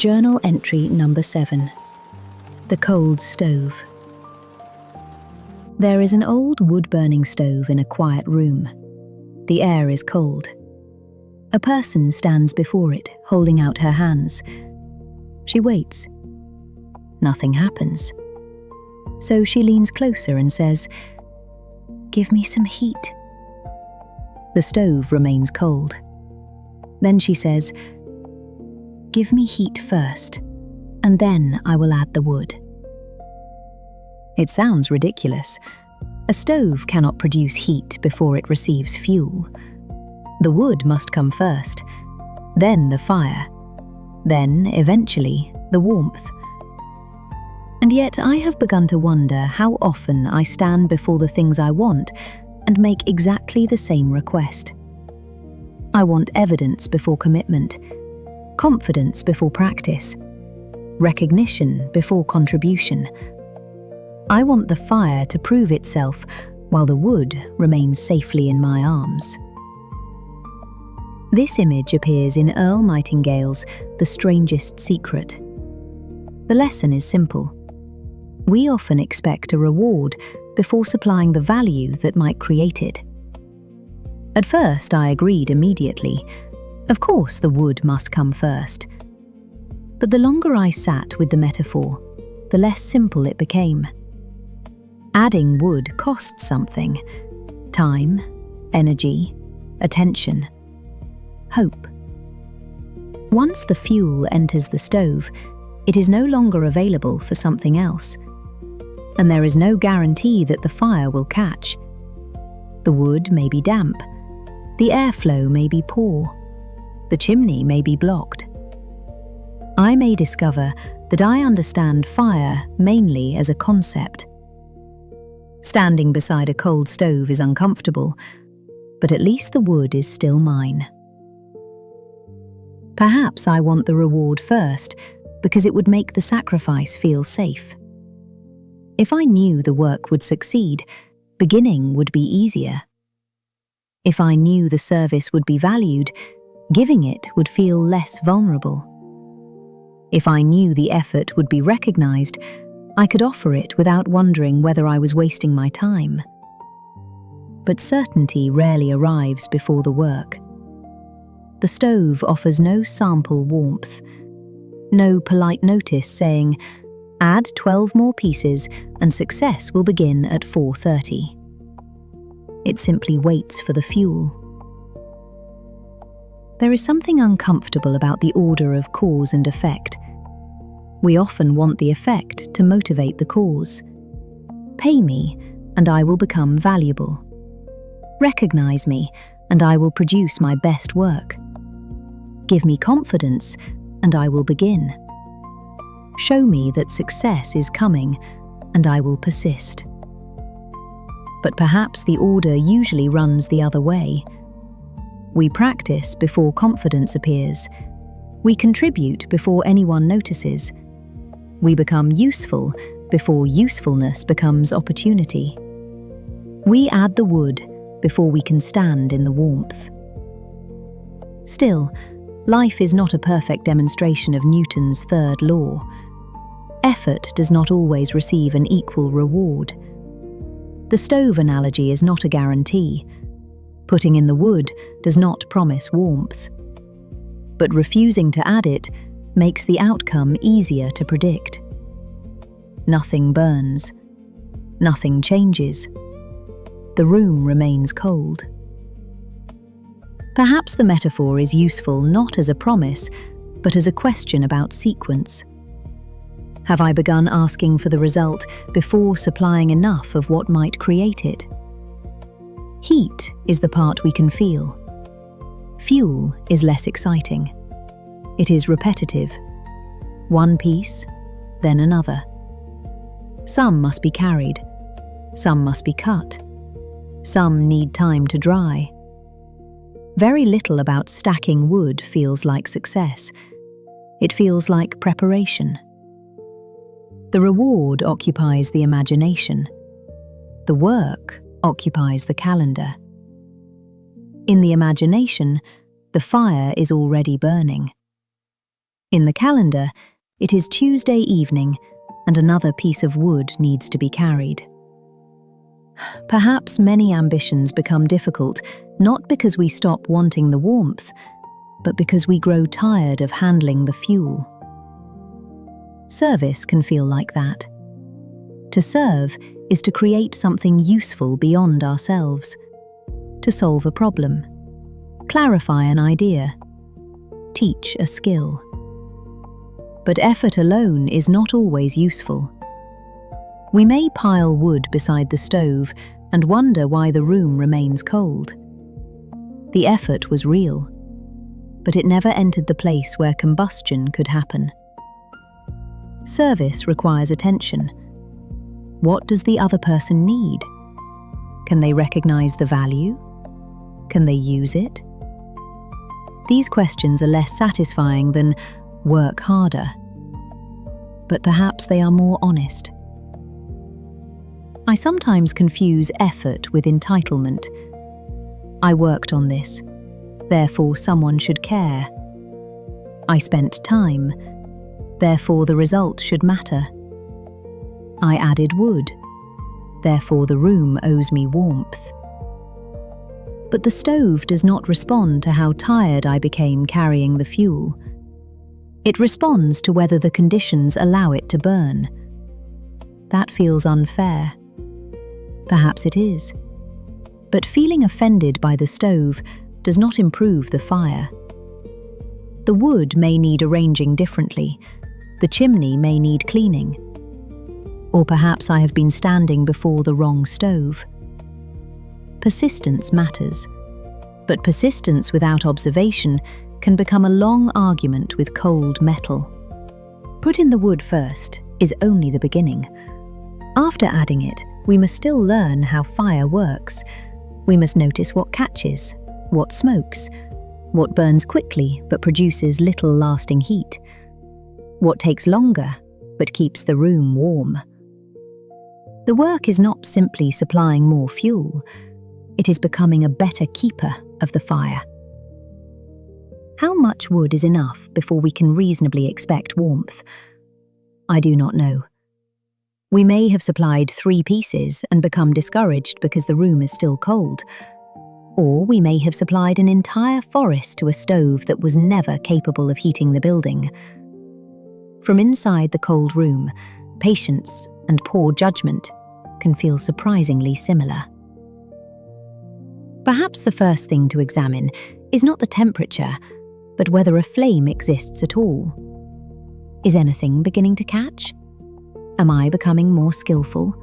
Journal entry number 7. The cold stove. There is an old wood-burning stove in a quiet room. The air is cold. A person stands before it, holding out her hands. She waits. Nothing happens. So she leans closer and says, "Give me some heat." The stove remains cold. Then she says, "Give me heat first, and then I will add the wood." It sounds ridiculous. A stove cannot produce heat before it receives fuel. The wood must come first, then the fire, then, eventually, the warmth. And yet I have begun to wonder how often I stand before the things I want and make exactly the same request. I want evidence before commitment, confidence before practice, recognition before contribution. I want the fire to prove itself while the wood remains safely in my arms. This image appears in Earl Nightingale's The Strangest Secret. The lesson is simple. We often expect a reward before supplying the value that might create it. At first, I agreed immediately. Of course, the wood must come first. But the longer I sat with the metaphor, the less simple it became. Adding wood costs something: time, energy, attention, hope. Once the fuel enters the stove, it is no longer available for something else, and there is no guarantee that the fire will catch. The wood may be damp, the airflow may be poor, the chimney may be blocked. I may discover that I understand fire mainly as a concept. Standing beside a cold stove is uncomfortable, but at least the wood is still mine. Perhaps I want the reward first because it would make the sacrifice feel safe. If I knew the work would succeed, beginning would be easier. If I knew the service would be valued, giving it would feel less vulnerable. If I knew the effort would be recognized, I could offer it without wondering whether I was wasting my time. But certainty rarely arrives before the work. The stove offers no sample warmth, no polite notice saying, "Add 12 more pieces and success will begin at 4:30. It simply waits for the fuel. There is something uncomfortable about the order of cause and effect. We often want the effect to motivate the cause. Pay me, and I will become valuable. Recognize me, and I will produce my best work. Give me confidence, and I will begin. Show me that success is coming, and I will persist. But perhaps the order usually runs the other way. We practice before confidence appears. We contribute before anyone notices. We become useful before usefulness becomes opportunity. We add the wood before we can stand in the warmth. Still, life is not a perfect demonstration of Newton's third law. Effort does not always receive an equal reward. The stove analogy is not a guarantee. Putting in the wood does not promise warmth. But refusing to add it makes the outcome easier to predict. Nothing burns. Nothing changes. The room remains cold. Perhaps the metaphor is useful not as a promise, but as a question about sequence. Have I begun asking for the result before supplying enough of what might create it? Heat is the part we can feel. Fuel is less exciting. It is repetitive. One piece, then another. Some must be carried. Some must be cut. Some need time to dry. Very little about stacking wood feels like success. It feels like preparation. The reward occupies the imagination. The work occupies the calendar. In the imagination, the fire is already burning. In the calendar, it is Tuesday evening, and another piece of wood needs to be carried. Perhaps many ambitions become difficult, not because we stop wanting the warmth, but because we grow tired of handling the fuel. Service can feel like that. To serve is to create something useful beyond ourselves, to solve a problem, clarify an idea, teach a skill. But effort alone is not always useful. We may pile wood beside the stove and wonder why the room remains cold. The effort was real, but it never entered the place where combustion could happen. Service requires attention. What does the other person need? Can they recognize the value? Can they use it? These questions are less satisfying than work harder, but perhaps they are more honest. I sometimes confuse effort with entitlement. I worked on this, therefore someone should care. I spent time, therefore the result should matter. I added wood, therefore the room owes me warmth. But the stove does not respond to how tired I became carrying the fuel. It responds to whether the conditions allow it to burn. That feels unfair. Perhaps it is. But feeling offended by the stove does not improve the fire. The wood may need arranging differently. The chimney may need cleaning. Or perhaps I have been standing before the wrong stove. Persistence matters, but persistence without observation can become a long argument with cold metal. Put in the wood first is only the beginning. After adding it, we must still learn how fire works. We must notice what catches, what smokes, what burns quickly but produces little lasting heat, what takes longer but keeps the room warm. The work is not simply supplying more fuel, it is becoming a better keeper of the fire. How much wood is enough before we can reasonably expect warmth? I do not know. We may have supplied 3 pieces and become discouraged because the room is still cold. Or we may have supplied an entire forest to a stove that was never capable of heating the building. From inside the cold room, patience and poor judgment can feel surprisingly similar. Perhaps the first thing to examine is not the temperature, but whether a flame exists at all. Is anything beginning to catch? Am I becoming more skillful?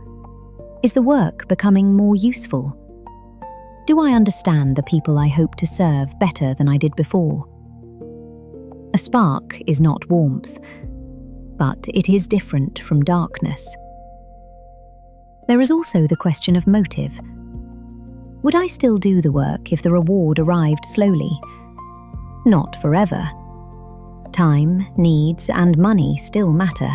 Is the work becoming more useful? Do I understand the people I hope to serve better than I did before? A spark is not warmth, but it is different from darkness. There is also the question of motive. Would I still do the work if the reward arrived slowly? Not forever. Time, needs, and money still matter.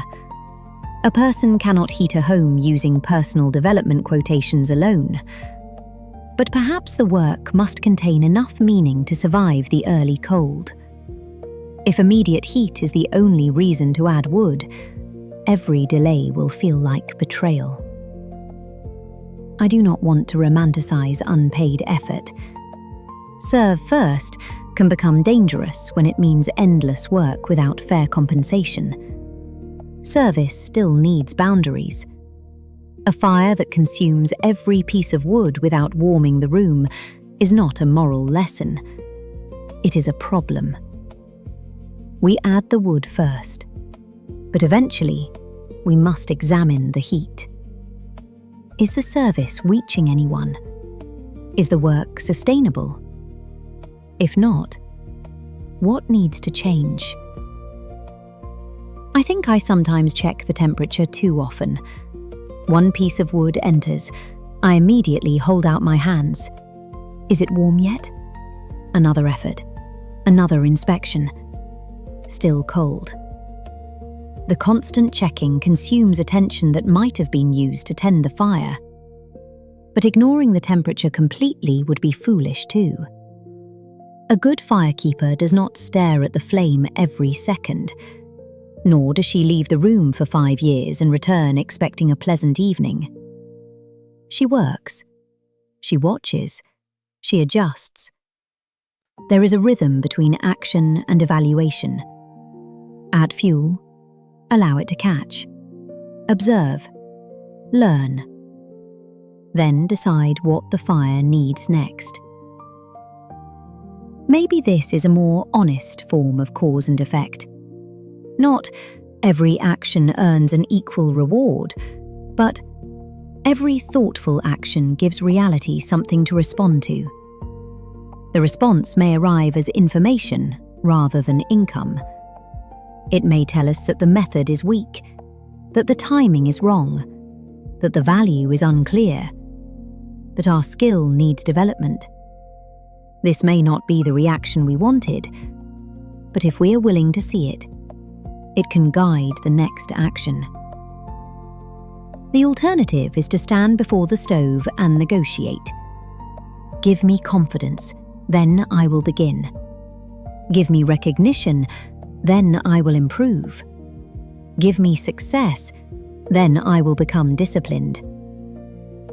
A person cannot heat a home using personal development quotations alone. But perhaps the work must contain enough meaning to survive the early cold. If immediate heat is the only reason to add wood, every delay will feel like betrayal. I do not want to romanticize unpaid effort. Serve first can become dangerous when it means endless work without fair compensation. Service still needs boundaries. A fire that consumes every piece of wood without warming the room is not a moral lesson. It is a problem. We add the wood first, but eventually we must examine the heat. Is the service reaching anyone? Is the work sustainable? If not, what needs to change? I think I sometimes check the temperature too often. One piece of wood enters. I immediately hold out my hands. Is it warm yet? Another effort. Another inspection. Still cold. The constant checking consumes attention that might have been used to tend the fire. But ignoring the temperature completely would be foolish too. A good firekeeper does not stare at the flame every second, nor does she leave the room for 5 years and return expecting a pleasant evening. She works, she watches, she adjusts. There is a rhythm between action and evaluation. Add fuel, allow it to catch. Observe, learn. Then decide what the fire needs next. Maybe this is a more honest form of cause and effect. Not every action earns an equal reward, but every thoughtful action gives reality something to respond to. The response may arrive as information rather than income. It may tell us that the method is weak, that the timing is wrong, that the value is unclear, that our skill needs development. This may not be the reaction we wanted, but if we are willing to see it, it can guide the next action. The alternative is to stand before the stove and negotiate. Give me confidence, then I will begin. Give me recognition, then I will improve. Give me success, then I will become disciplined.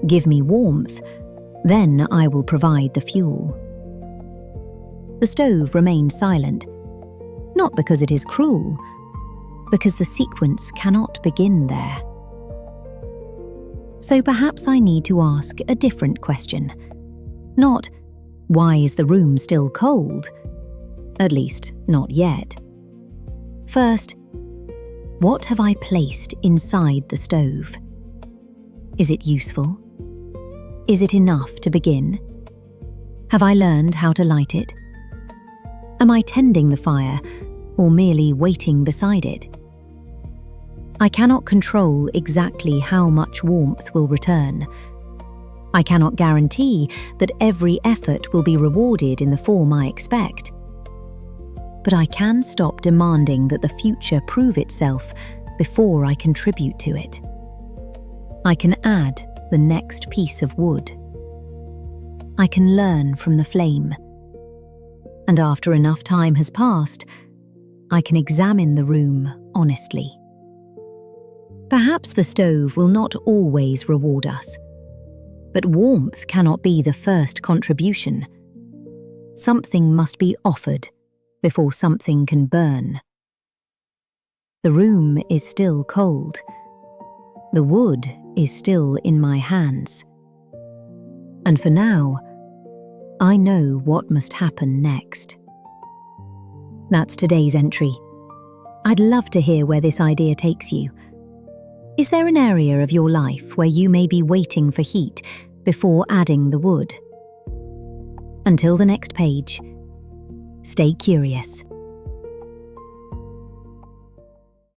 Give me warmth, then I will provide the fuel. The stove remains silent, not because it is cruel, because the sequence cannot begin there. So perhaps I need to ask a different question. Not, why is the room still cold? At least, not yet. First, what have I placed inside the stove? Is it useful? Is it enough to begin? Have I learned how to light it? Am I tending the fire or merely waiting beside it? I cannot control exactly how much warmth will return. I cannot guarantee that every effort will be rewarded in the form I expect. But I can stop demanding that the future prove itself before I contribute to it. I can add the next piece of wood. I can learn from the flame. And after enough time has passed, I can examine the room honestly. Perhaps the stove will not always reward us, but warmth cannot be the first contribution. Something must be offered before something can burn. The room is still cold. The wood is still in my hands. And for now, I know what must happen next. That's today's entry. I'd love to hear where this idea takes you. Is there an area of your life where you may be waiting for heat before adding the wood? Until the next page, stay curious.